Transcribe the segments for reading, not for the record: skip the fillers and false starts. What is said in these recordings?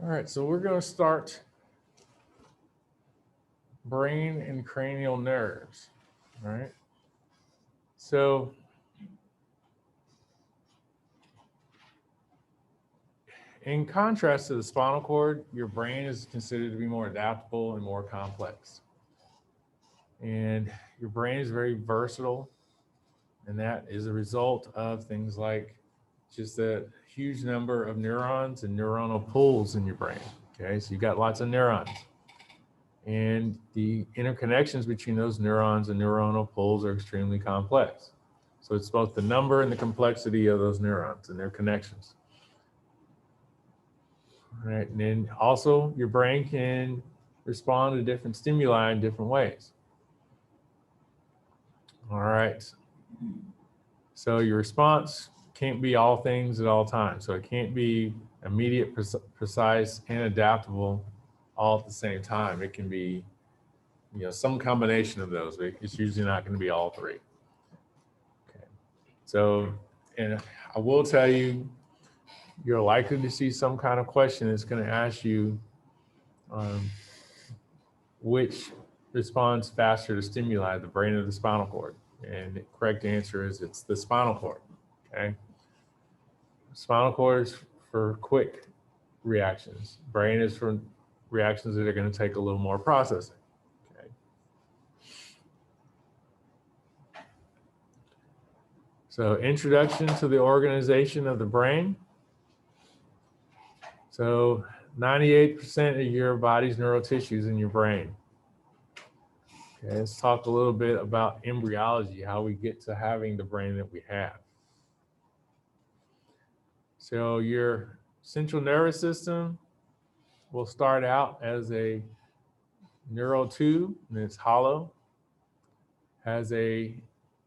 All right, so we're going to start brain and cranial nerves. All right. So in contrast to the spinal cord, your brain is considered to be more adaptable and more complex. And your brain is very versatile, and that is a result of things like just a huge number of neurons and neuronal pools in your brain. Okay, so you've got lots of neurons. And the interconnections between those neurons and neuronal pools are extremely complex. So it's both the number and the complexity of those neurons and their connections. All right, and then also your brain can respond to different stimuli in different ways. All right, so your response can't be all things at all times. So it can't be immediate, precise, and adaptable all at the same time. It can be, some combination of those, but it's usually not going to be all three. Okay. So, and I will tell you, you're likely to see some kind of question that's going to ask you which responds faster to stimuli, the brain or the spinal cord. And the correct answer is it's the spinal cord. Okay. Spinal cord is for quick reactions. Brain is for reactions that are going to take a little more processing. Okay. So introduction to the organization of the brain. So 98% of your body's neural tissue is in your brain. Okay, let's talk a little bit about embryology, how we get to having the brain that we have. So your central nervous system will start out as a neural tube, and it's hollow, has a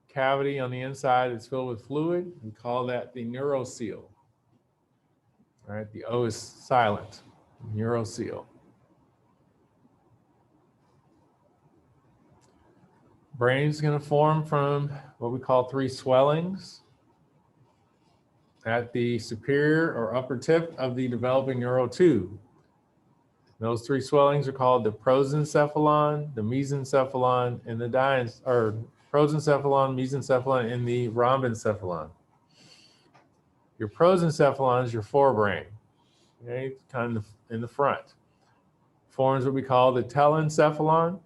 cavity on the inside that's filled with fluid. We call that the neurocele. All right, the O is silent, neurocele. Brain's going to form from what we call three swellings at the superior or upper tip of the developing neural tube. Those three swellings are called the prosencephalon, the mesencephalon, and the prosencephalon, mesencephalon, and the rhombencephalon. Your prosencephalon is your forebrain, okay, kind of in the front. Forms what we call the telencephalon.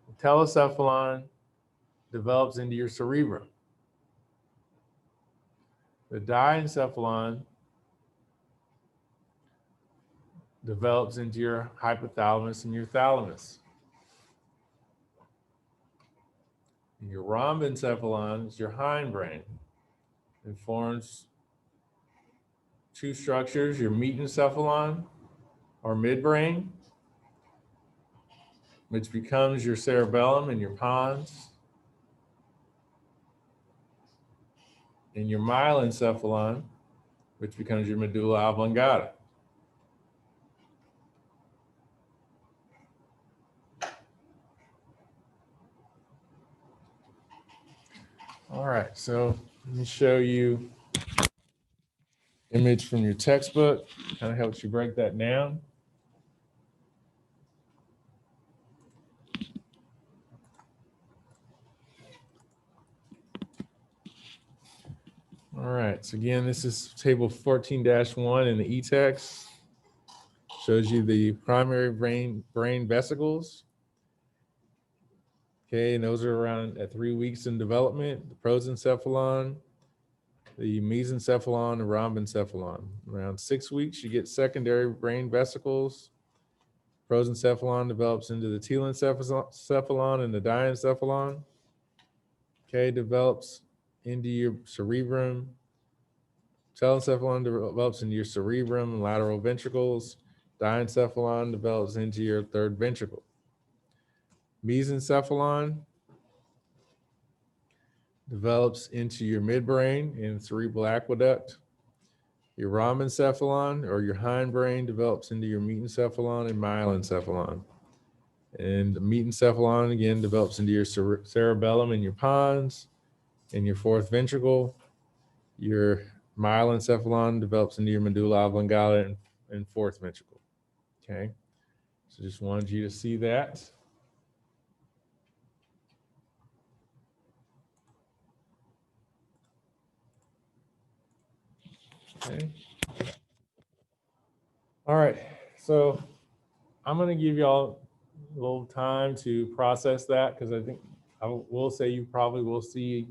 The telecephalon develops into your cerebrum. The diencephalon develops into your hypothalamus and your thalamus. And your rhombencephalon is your hindbrain. It forms two structures, your metencephalon or midbrain, which becomes your cerebellum and your pons, and your myelencephalon, which becomes your medulla oblongata. All right, so let me show you an image from your textbook, kind of helps you break that down. All right, so again, this is table 14-1 in the e-text. Shows you the primary brain vesicles. Okay, and those are around at 3 weeks in development. The prosencephalon, the mesencephalon, and rhombencephalon. Around 6 weeks, you get secondary brain vesicles. Prosencephalon develops into the telencephalon and the diencephalon. Okay, develops into your cerebrum. Telencephalon develops into your cerebrum and lateral ventricles. Diencephalon develops into your third ventricle. Mesencephalon develops into your midbrain and cerebral aqueduct. Your rhombencephalon or your hindbrain develops into your metencephalon and myelencephalon. And the metencephalon again develops into your cerebellum and your pons and your fourth ventricle. Your myelencephalon develops into your medulla oblongata and fourth ventricle. Okay, so just wanted you to see that. Okay. All right, so I'm going to give y'all a little time to process that, because I think I will say you probably will see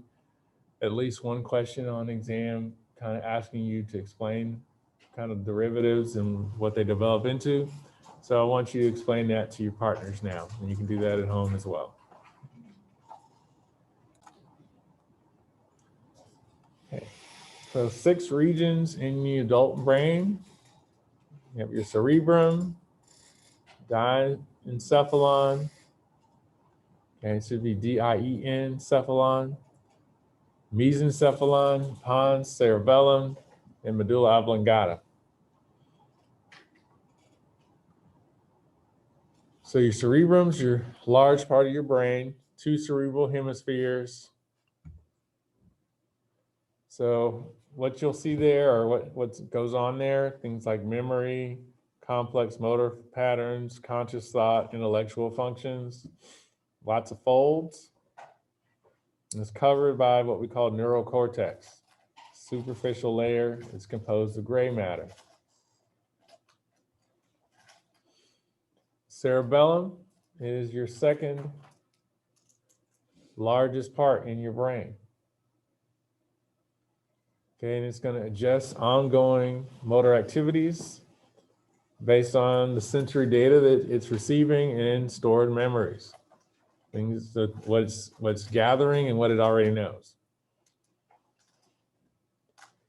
at least one question on exam kind of asking you to explain kind of derivatives and what they develop into. So I want you to explain that to your partners now, and you can do that at home as well. Okay, so 6 regions in the adult brain. You have your cerebrum, diencephalon, okay, it should be D-I-E-N, cephalon, mesencephalon, pons, cerebellum, and medulla oblongata. So your cerebrum's your large part of your brain, 2 cerebral hemispheres. So what you'll see there, or what goes on there, things like memory, complex motor patterns, conscious thought, intellectual functions, lots of folds. And it's covered by what we call neural cortex. Superficial layer is composed of gray matter. Cerebellum is your second largest part in your brain. Okay, and it's going to adjust ongoing motor activities based on the sensory data that it's receiving and stored memories. Things that what's gathering and what it already knows.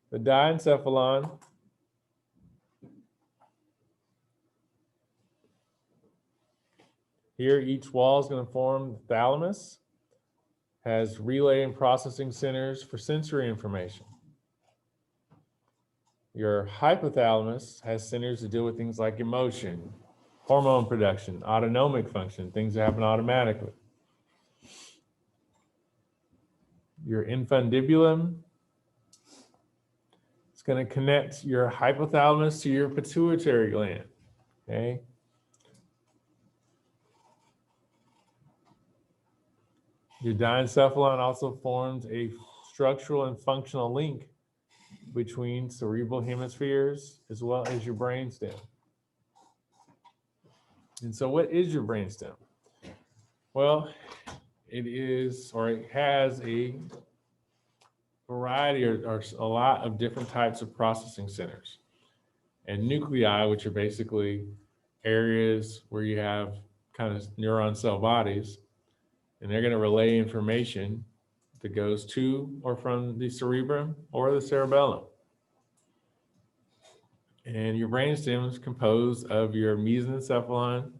The diencephalon here, each wall is going to form the thalamus, has relay and processing centers for sensory information. Your hypothalamus has centers to deal with things like emotion, hormone production, autonomic function, things that happen automatically. Your infundibulum is going to connect your hypothalamus to your pituitary gland, okay? Your diencephalon also forms a structural and functional link between cerebral hemispheres as well as your brainstem. And so what is your brainstem? Well, it is, or it has a variety or a lot of different types of processing centers and nuclei, which are basically areas where you have kind of neuron cell bodies, and they're going to relay information that goes to or from the cerebrum or the cerebellum. And your brainstem is composed of your mesencephalon,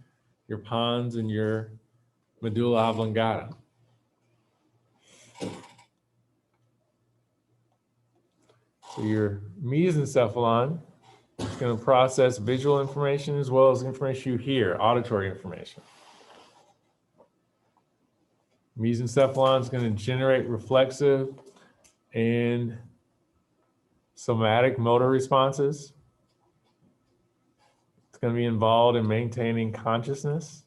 your pons, and your medulla oblongata. So your mesencephalon is going to process visual information as well as information you hear, auditory information. Mesencephalon is going to generate reflexive and somatic motor responses. It's going to be involved in maintaining consciousness.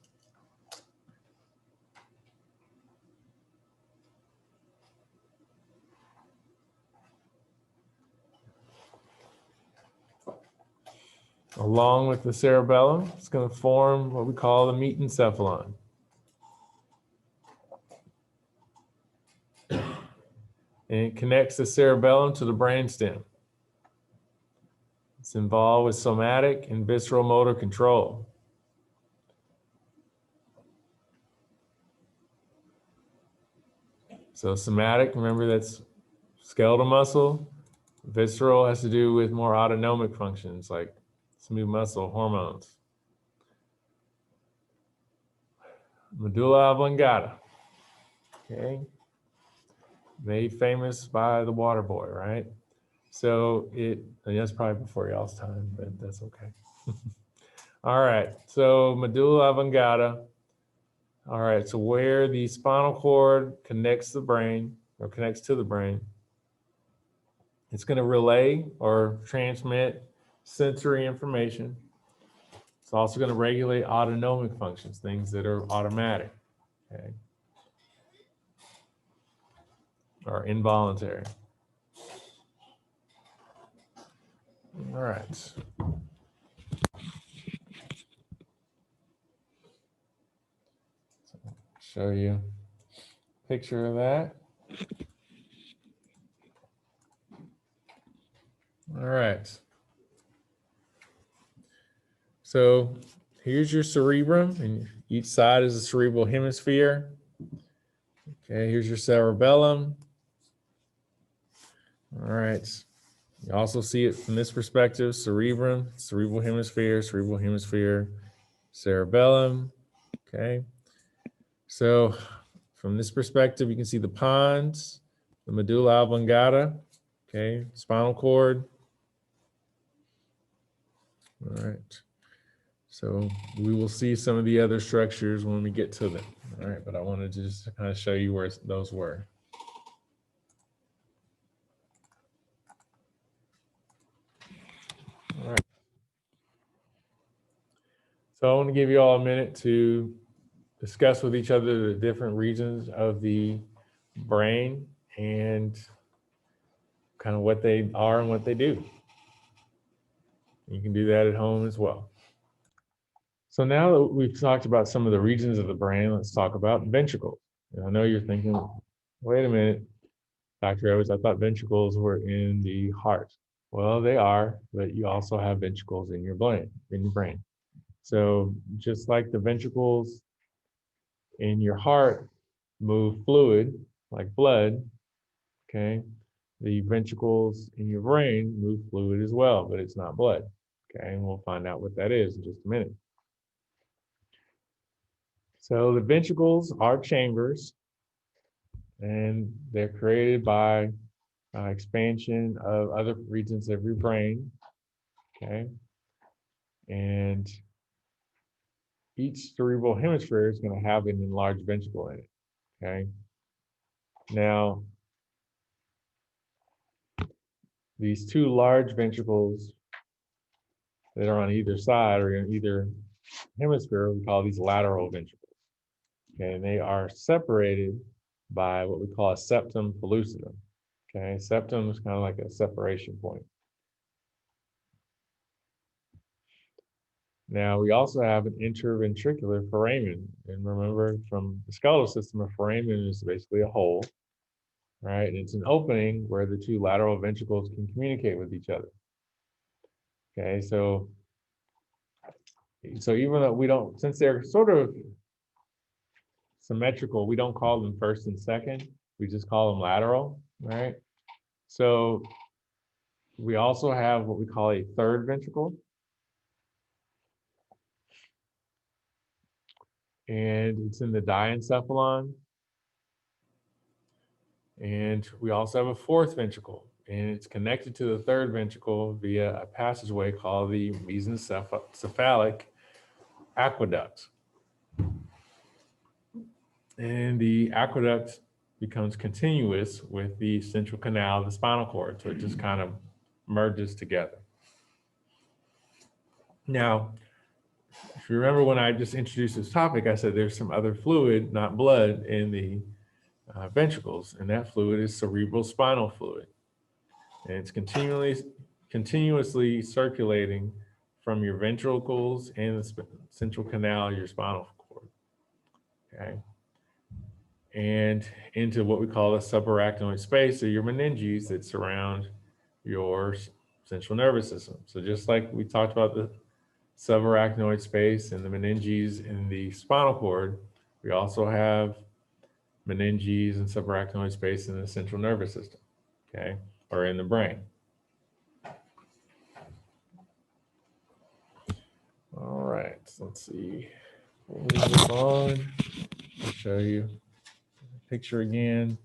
Along with the cerebellum, it's going to form what we call the metencephalon. And it connects the cerebellum to the brainstem. It's involved with somatic and visceral motor control. So somatic, remember that's skeletal muscle. Visceral has to do with more autonomic functions like smooth muscle, hormones. Medulla oblongata, okay? Made famous by the water boy, right? So and that's probably before y'all's time, but that's okay. All right, so medulla oblongata. All right, so where the spinal cord connects the brain or connects to the brain, it's going to relay or transmit sensory information. It's also going to regulate autonomic functions, things that are automatic, okay, or involuntary. All right. So show you a picture of that. All right. So here's your cerebrum, and each side is a cerebral hemisphere. Okay, here's your cerebellum. All right. You also see it from this perspective: cerebrum, cerebral hemisphere, cerebellum. Okay. So from this perspective, you can see the pons, the medulla oblongata, okay, spinal cord. All right. So we will see some of the other structures when we get to them. All right, but I wanted to just kind of show you where those were. All right. So I want to give you all a minute to discuss with each other the different regions of the brain and kind of what they are and what they do. You can do that at home as well. So now that we've talked about some of the regions of the brain, let's talk about ventricles. And I know you're thinking, wait a minute, Dr. Evans, I thought ventricles were in the heart. Well, they are, but you also have ventricles in your brain. So just like the ventricles in your heart move fluid, like blood, okay, the ventricles in your brain move fluid as well, but it's not blood, okay, and we'll find out what that is in just a minute. So the ventricles are chambers, and they're created by expansion of other regions of your brain, okay? And each cerebral hemisphere is going to have an enlarged ventricle in it, okay? Now, these two large ventricles that are on either side or in either hemisphere, we call these lateral ventricles, okay? And they are separated by what we call a septum pellucidum, okay? Septum is kind of like a separation point. Now, we also have an interventricular foramen. And remember, from the skeletal system, a foramen is basically a hole, right? And it's an opening where the two lateral ventricles can communicate with each other. Okay, so even though we don't, since they're sort of symmetrical, we don't call them first and second. We just call them lateral, right? So we also have what we call a third ventricle. And it's in the diencephalon. And we also have a fourth ventricle, and it's connected to the third ventricle via a passageway called the mesencephalic aqueduct. And the aqueduct becomes continuous with the central canal of the spinal cord, so it just kind of merges together. Now, if you remember when I just introduced this topic, I said there's some other fluid, not blood, in the ventricles, and that fluid is cerebral spinal fluid. And it's continuously circulating from your ventricles and the central canal of your spinal cord, okay? And into what we call the subarachnoid space, or your meninges that surround your central nervous system. So just like we talked about the subarachnoid space and the meninges in the spinal cord, we also have meninges and subarachnoid space in the central nervous system, okay, or in the brain. All right, so let's see. We'll move on. I'll show you the picture again.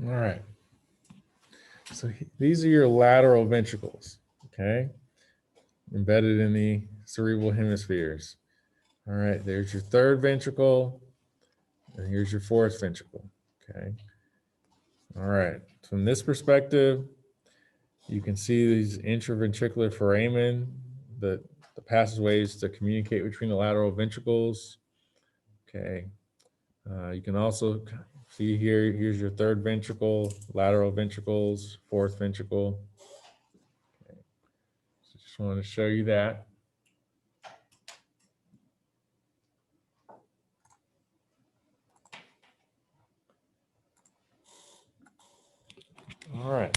All right. So these are your lateral ventricles, okay? embedded in the cerebral hemispheres. All right, there's your third ventricle, and here's your fourth ventricle, okay? All right, from this perspective, you can see these intraventricular foramen, the passageways to communicate between the lateral ventricles, okay? You can also see here, here's your third ventricle, lateral ventricles, fourth ventricle. Okay. So just wanted to show you that. All right.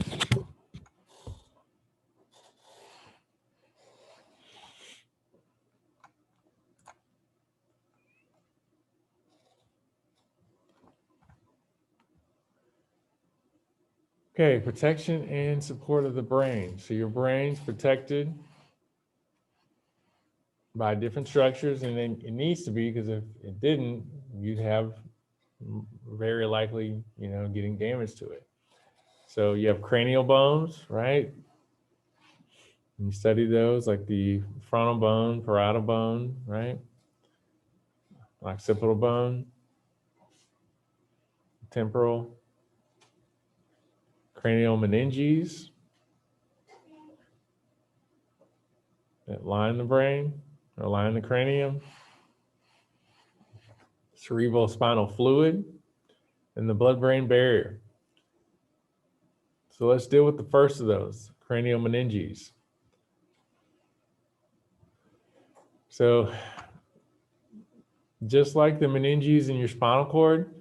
Okay, protection and support of the brain. So your brain's protected by different structures, and then it needs to be, because if it didn't, you'd have very likely, getting damage to it. So you have cranial bones, right? And you study those, like the frontal bone, parietal bone, right? Occipital bone, temporal, cranial meninges that line the brain or line the cranium, cerebral spinal fluid, and the blood-brain barrier. So let's deal with the first of those, cranial meninges. So just like the meninges in your spinal cord,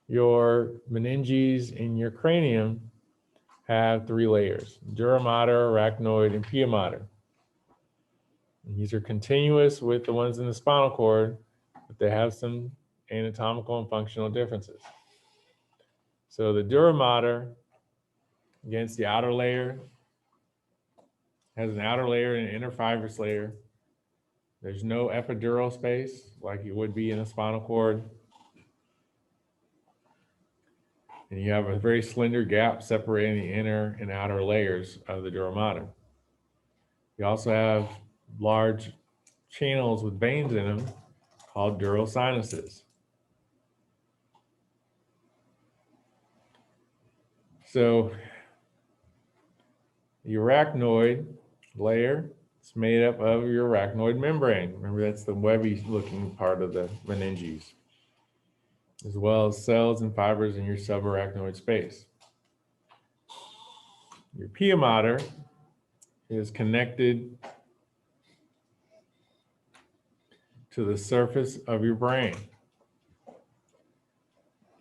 your meninges in your cranium have 3 layers: dura mater, arachnoid, and pia mater. And these are continuous with the ones in the spinal cord, but they have some anatomical and functional differences. So the dura mater, against the outer layer, has an outer layer and an inner fibrous layer. There's no epidural space like it would be in a spinal cord. And you have a very slender gap separating the inner and outer layers of the dura mater. You also have large channels with veins in them called dural sinuses. So the arachnoid layer is made up of your arachnoid membrane. Remember, that's the webby looking part of the meninges, as well as cells and fibers in your subarachnoid space. Your pia mater is connected to the surface of your brain.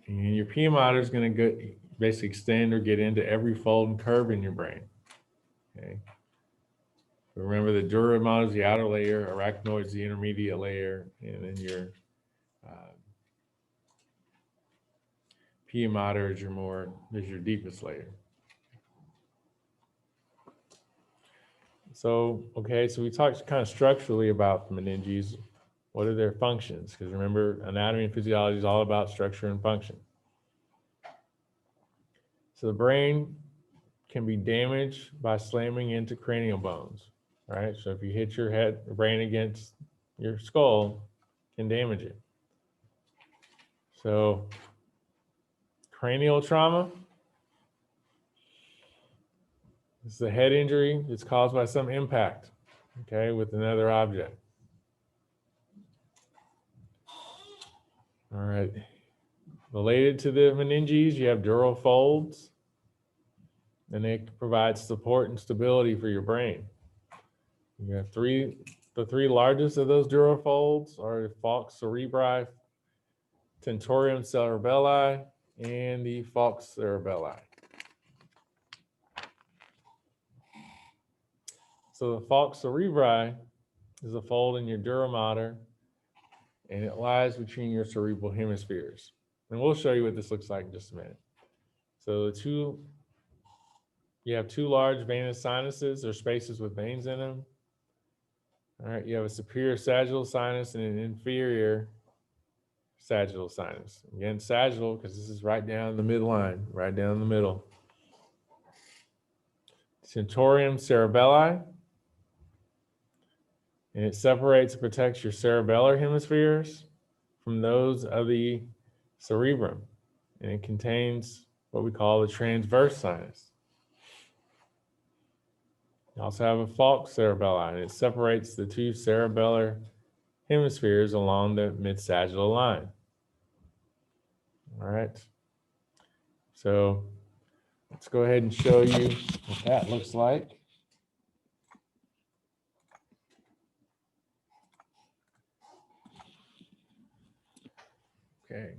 And your pia mater is going to basically extend or get into every fold and curve in your brain. Okay. Remember, the dura mater is the outer layer, arachnoid is the intermediate layer, and then your pia mater is your deepest layer. So, okay, so we talked kind of structurally about the meninges. What are their functions? Because remember, anatomy and physiology is all about structure and function. So the brain can be damaged by slamming into cranial bones, right? So if you hit your brain against your skull, it can damage it. So cranial trauma is a head injury that's caused by some impact, okay, with another object. All right. Related to the meninges, you have dural folds, and they provide support and stability for your brain. You have the 3 largest of those dural folds are the falx cerebri, tentorium cerebelli, and the falx cerebelli. So the falx cerebri is a fold in your dura mater, and it lies between your cerebral hemispheres. And we'll show you what this looks like in just a minute. So you have 2 large venous sinuses, or spaces with veins in them. All right, you have a superior sagittal sinus and an inferior sagittal sinus. Again, sagittal, because this is right down the midline, right down the middle. Tentorium cerebelli And it separates and protects your cerebellar hemispheres from those of the cerebrum. And it contains what we call the transverse sinus. You also have a falx cerebelli, and it separates the two cerebellar hemispheres along the mid-sagittal line. All right. So let's go ahead and show you what that looks like. Okay.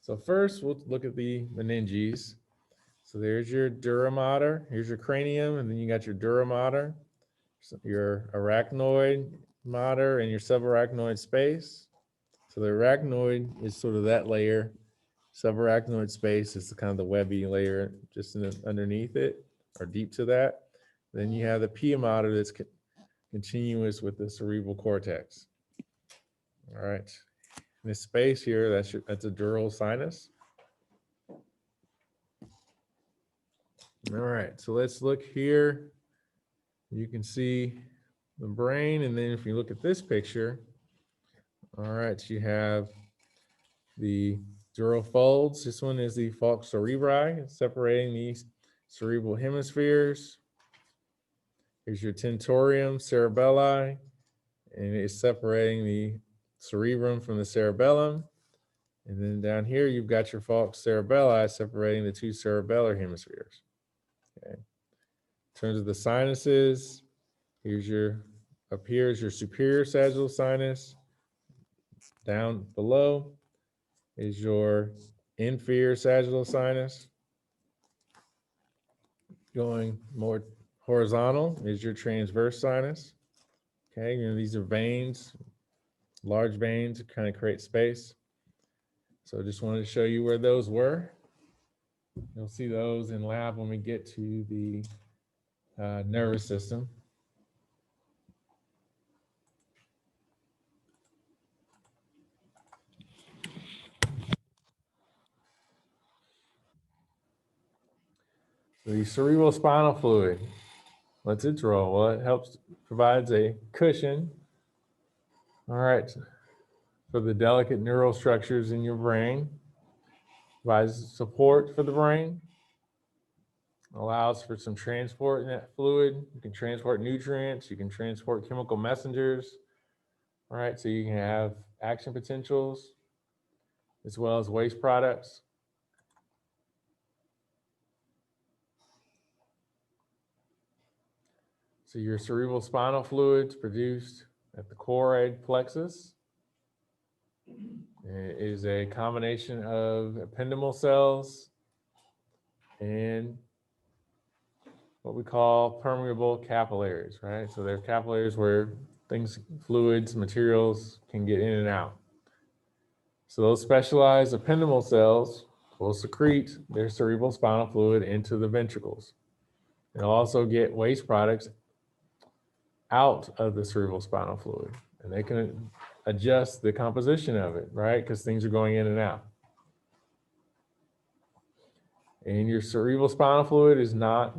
So first, we'll look at the meninges. So there's your dura mater, here's your cranium, and then you got your dura mater, your arachnoid mater, and your subarachnoid space. So the arachnoid is sort of that layer. Subarachnoid space is kind of the webby layer just underneath it, or deep to that. Then you have the pia mater that's continuous with the cerebral cortex. All right. In this space here, that's a dural sinus. All right, so let's look here. You can see the brain, and then if you look at this picture, all right, you have the dural folds. This one is the falx cerebri, separating these cerebral hemispheres. Here's your tentorium cerebelli, and it's separating the cerebrum from the cerebellum. And then down here, you've got your falx cerebelli separating the two cerebellar hemispheres. Okay. In terms of the sinuses, up here is your superior sagittal sinus. Down below is your inferior sagittal sinus. Going more horizontal is your transverse sinus. Okay, these are veins, large veins to kind of create space. So just wanted to show you where those were. You'll see those in lab when we get to the nervous system. So the cerebral spinal fluid, what's its role? Well, it provides a cushion, all right, for the delicate neural structures in your brain, provides support for the brain, allows for some transport in that fluid. You can transport nutrients, you can transport chemical messengers, all right, so you can have action potentials as well as waste products. So your cerebral spinal fluid is produced at the choroid plexus. It is a combination of ependymal cells and what we call permeable capillaries, right? So they're capillaries where things, fluids, materials can get in and out. So those specialized ependymal cells will secrete their cerebral spinal fluid into the ventricles. They'll also get waste products out of the cerebral spinal fluid, and they can adjust the composition of it, right? Because things are going in and out. And your cerebral spinal fluid is not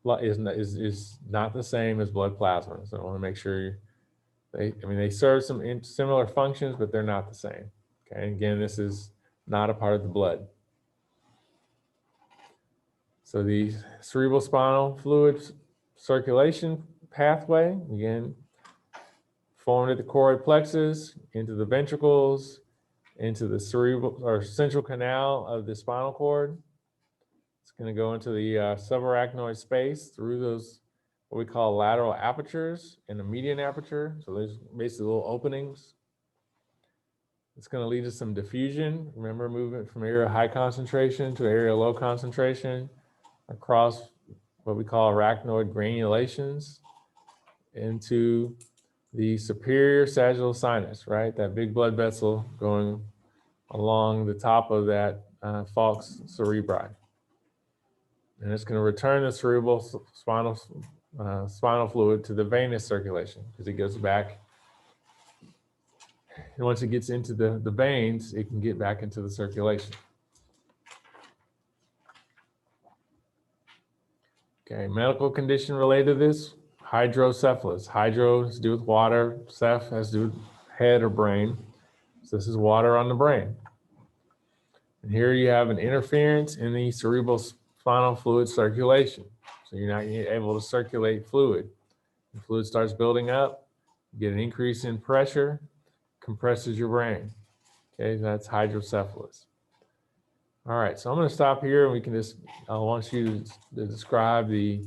the same as blood plasma. So I want to make sure they serve some similar functions, but they're not the same. Okay, and again, this is not a part of the blood. So the cerebral spinal fluid circulation pathway, again, formed at the choroid plexus, into the ventricles, into the cerebral or central canal of the spinal cord. It's going to go into the subarachnoid space through those, what we call lateral apertures and a median aperture. So there's basically little openings. It's going to lead to some diffusion. Remember, movement from area high concentration to area low concentration across what we call arachnoid granulations into the superior sagittal sinus, right? That big blood vessel going along the top of that falx cerebri. And it's going to return the cerebral spinal fluid to the venous circulation because it goes back. And once it gets into the veins, it can get back into the circulation. Okay, medical condition related to this, hydrocephalus. Hydro has to do with water. Ceph has to do with head or brain. So this is water on the brain. And here you have an interference in the cerebral spinal fluid circulation. So you're not able to circulate fluid. The fluid starts building up, you get an increase in pressure, compresses your brain. Okay, that's hydrocephalus. All right, so I'm going to stop here and we can just, I want you to describe the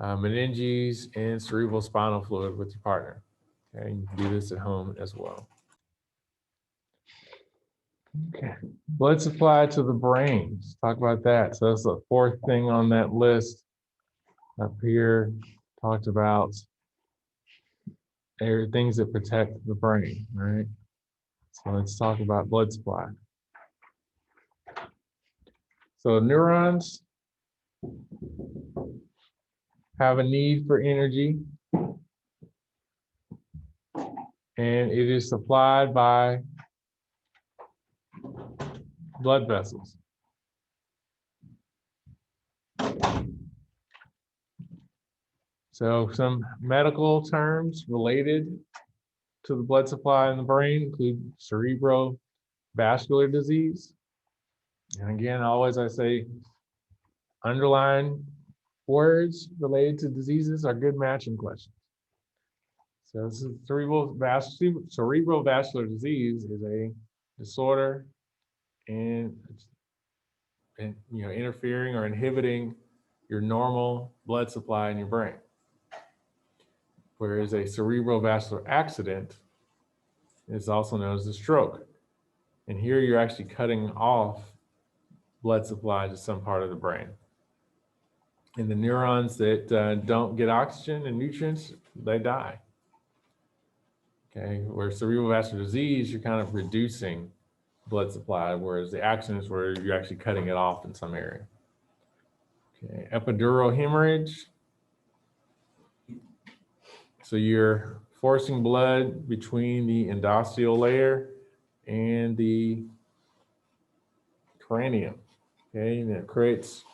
meninges and cerebral spinal fluid with your partner. Okay, you can do this at home as well. Okay, blood supply to the brain. Let's talk about that. So that's the fourth thing on that list up here. Talked about things that protect the brain, right? So let's talk about blood supply. So neurons have a need for energy, and it is supplied by blood vessels. So some medical terms related to the blood supply in the brain include cerebrovascular disease. And again, always I say, underline words related to diseases are good matching questions. So this is cerebrovascular disease is a disorder and interfering or inhibiting your normal blood supply in your brain. Whereas a cerebrovascular accident is also known as a stroke. And here you're actually cutting off blood supply to some part of the brain. And the neurons that don't get oxygen and nutrients, they die. Okay, where cerebrovascular disease, you're kind of reducing blood supply, whereas the accident is where you're actually cutting it off in some area. Okay, epidural hemorrhage. So you're forcing blood between the endosteal layer and the cranium. Okay, and it creates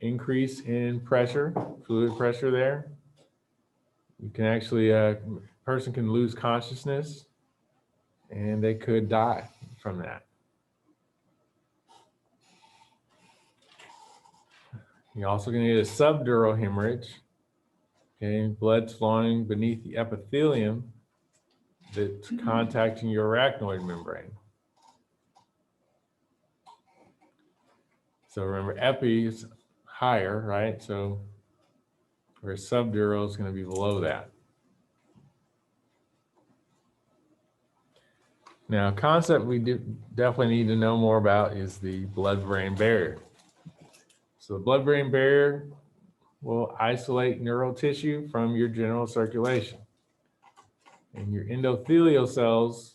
increase in pressure, fluid pressure there. You can actually, person can lose consciousness and they could die from that. You're also going to get a subdural hemorrhage. Okay, blood flowing beneath the epithelium that's contacting your arachnoid membrane. So remember, epi is higher, right? So where subdural is going to be below that. Now, a concept we definitely need to know more about is the blood-brain barrier. So the blood-brain barrier will isolate neural tissue from your general circulation. And your endothelial cells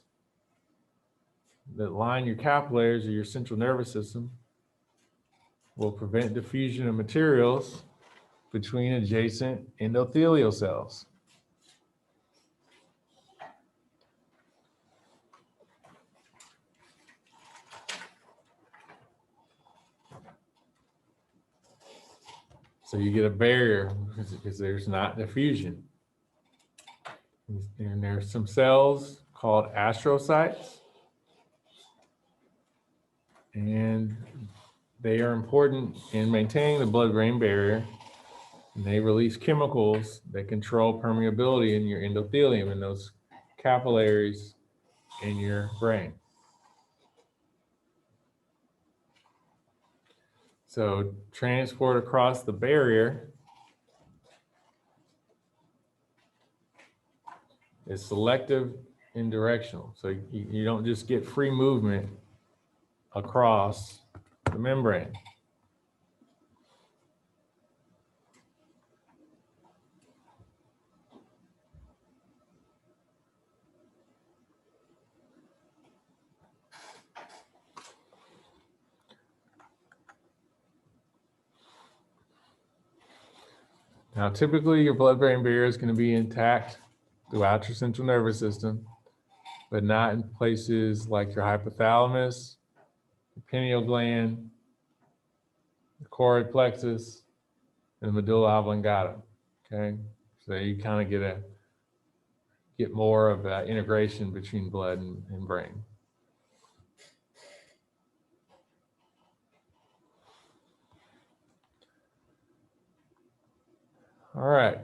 that line your capillaries or your central nervous system will prevent diffusion of materials between adjacent endothelial cells. So you get a barrier because there's not diffusion. And there's some cells called astrocytes. And they are important in maintaining the blood-brain barrier. And they release chemicals that control permeability in your endothelium and those capillaries in your brain. So transport across the barrier is selective and directional. So you don't just get free movement across the membrane. Now, typically your blood-brain barrier is going to be intact throughout your central nervous system, but not in places like your hypothalamus, the pineal gland, the choroid plexus, and the medulla oblongata, okay? So you kind of get more of that integration between blood and brain. All right.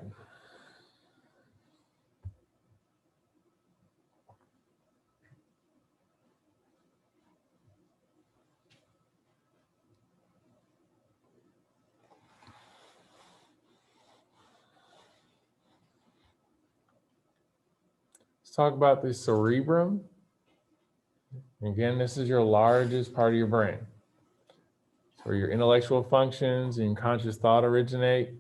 Let's talk about the cerebrum. Again, this is your largest part of your brain. It's where your intellectual functions and conscious thought originate.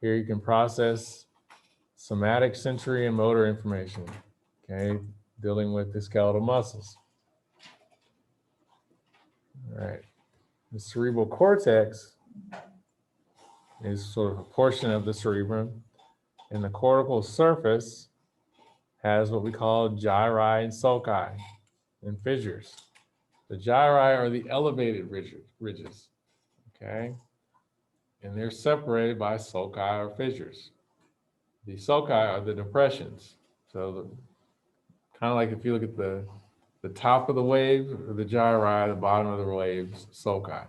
Here you can process somatic, sensory, and motor information, okay, dealing with the skeletal muscles. All right. The cerebral cortex is sort of a portion of the cerebrum, and the cortical surface has what we call gyri and sulci and fissures. The gyri are the elevated ridges, okay? And they're separated by sulci or fissures. The sulci are the depressions. So kind of like if you look at the top of the wave, the gyri, the bottom of the waves, sulci,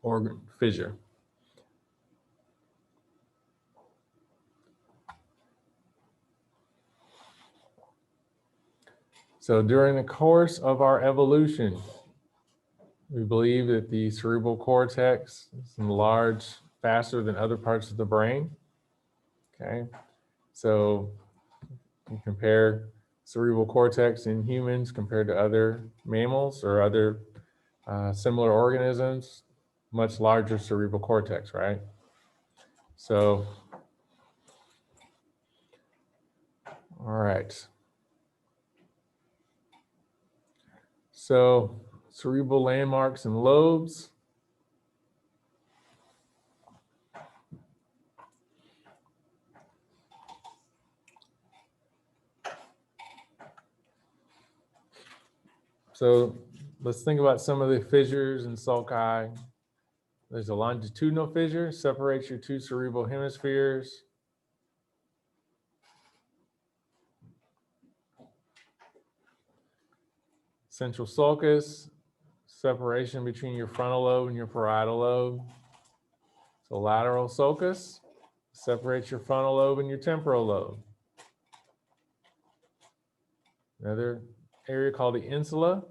or fissure. So during the course of our evolution, we believe that the cerebral cortex is enlarged faster than other parts of the brain. Okay, so you compare cerebral cortex in humans compared to other mammals or other similar organisms, much larger cerebral cortex, right? So, all right. So, cerebral landmarks and lobes. So let's think about some of the fissures and sulci. There's a longitudinal fissure, separates your two cerebral hemispheres. Central sulcus, separation between your frontal lobe and your parietal lobe. So lateral sulcus, separates your frontal lobe and your temporal lobe. Another area called the insula.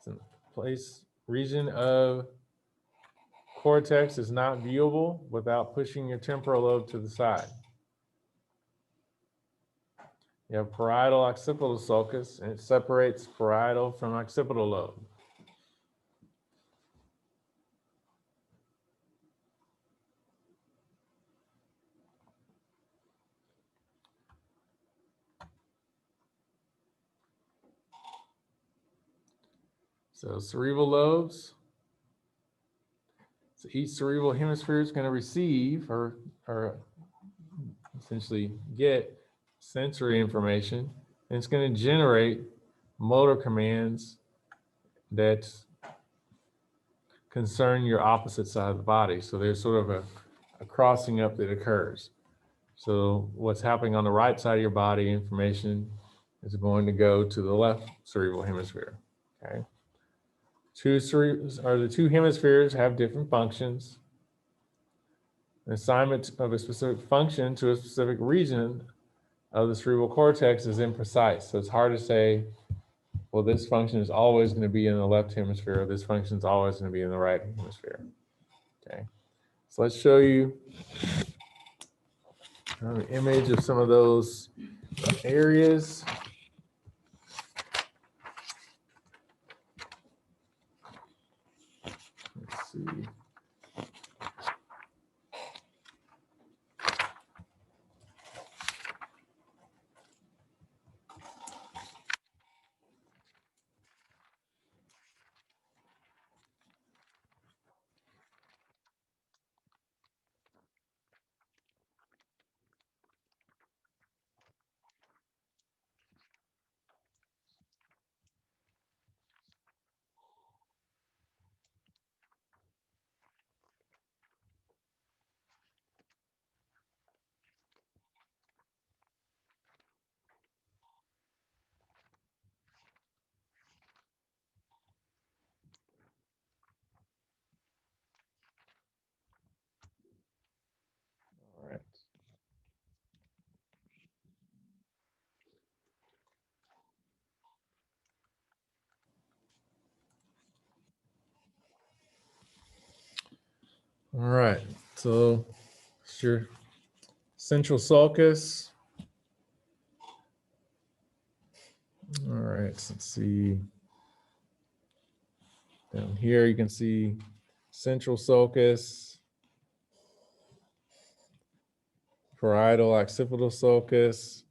It's a region of cortex is not viewable without pushing your temporal lobe to the side. You have parietal occipital sulcus, and it separates parietal from occipital lobe. So cerebral lobes. So each cerebral hemisphere is going to receive or essentially get sensory information, and it's going to generate motor commands that concern your opposite side of the body. So there's sort of a crossing up that occurs. So what's happening on the right side of your body, information is going to go to the left cerebral hemisphere, okay? The two hemispheres have different functions. An assignment of a specific function to a specific region of the cerebral cortex is imprecise. So it's hard to say, well, this function is always going to be in the left hemisphere, or this function is always going to be in the right hemisphere. Okay, so let's show you an image of some of those areas. Let's see. All right, so it's your central sulcus. All right, so let's see. Down here, you can see central sulcus, parietal occipital sulcus,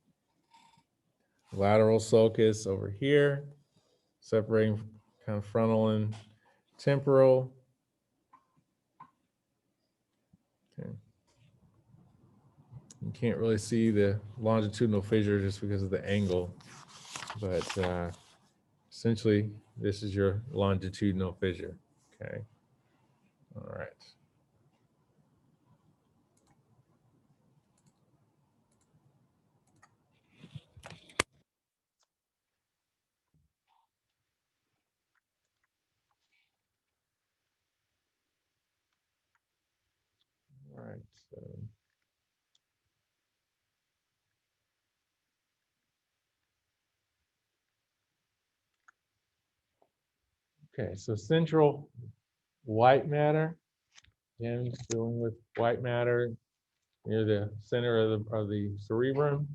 lateral sulcus over here, separating kind of frontal and temporal. Okay. You can't really see the longitudinal fissure just because of the angle, but essentially this is your longitudinal fissure. Okay. All right. All right. So central white matter. Again, dealing with white matter near the center of the cerebrum.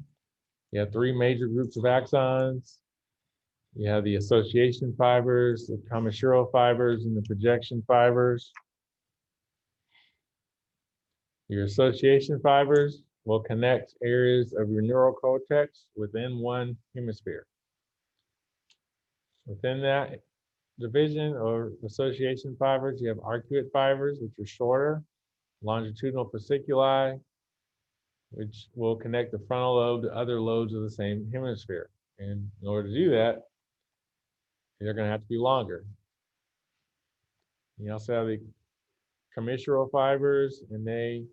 You have three major groups of axons. You have the association fibers, the commissural fibers, and the projection fibers. Your association fibers will connect areas of your neural cortex within one hemisphere. Within that division or association fibers, you have arcuate fibers, which are shorter, longitudinal fasciculi, which will connect the frontal lobe to other lobes of the same hemisphere. And in order to do that, they're going to have to be longer. You also have the commissural fibers, and they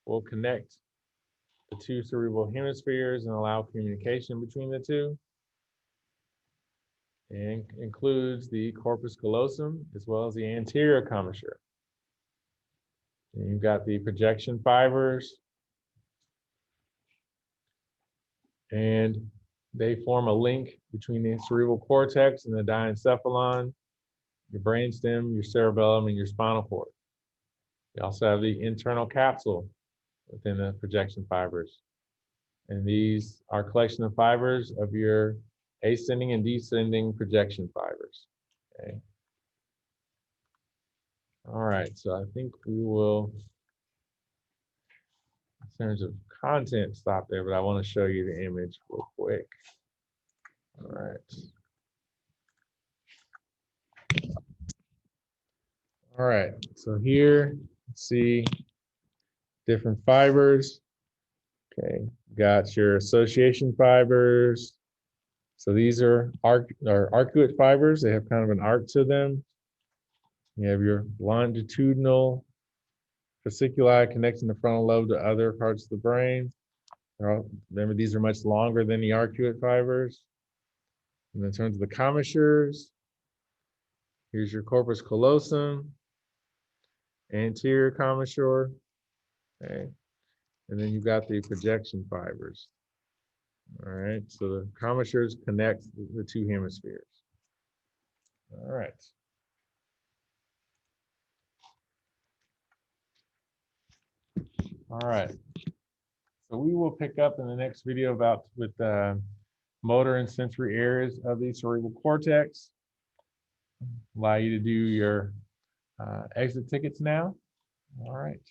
will connect the two cerebral hemispheres and allow communication between the two. And includes the corpus callosum as well as the anterior commissure. And you've got the projection fibers, and they form a link between the cerebral cortex and the diencephalon, your brainstem, your cerebellum, and your spinal cord. You also have the internal capsule within the projection fibers. And these are a collection of fibers of your ascending and descending projection fibers. Okay. All right, so I think we will, in terms of content, stop there, but I want to show you the image real quick. All right. All right, so here, see different fibers. Okay, got your association fibers. So these are arcuate fibers. They have kind of an arc to them. You have your longitudinal fasciculi connecting the frontal lobe to other parts of the brain. Remember, these are much longer than the arcuate fibers. And in terms of the commissures, here's your corpus callosum, anterior commissure, okay, and then you've got the projection fibers. All right, so the commissures connect the two hemispheres. All right. All right. So we will pick up in the next video with motor and sensory areas of the cerebral cortex. Allow you to do your exit tickets now. All right.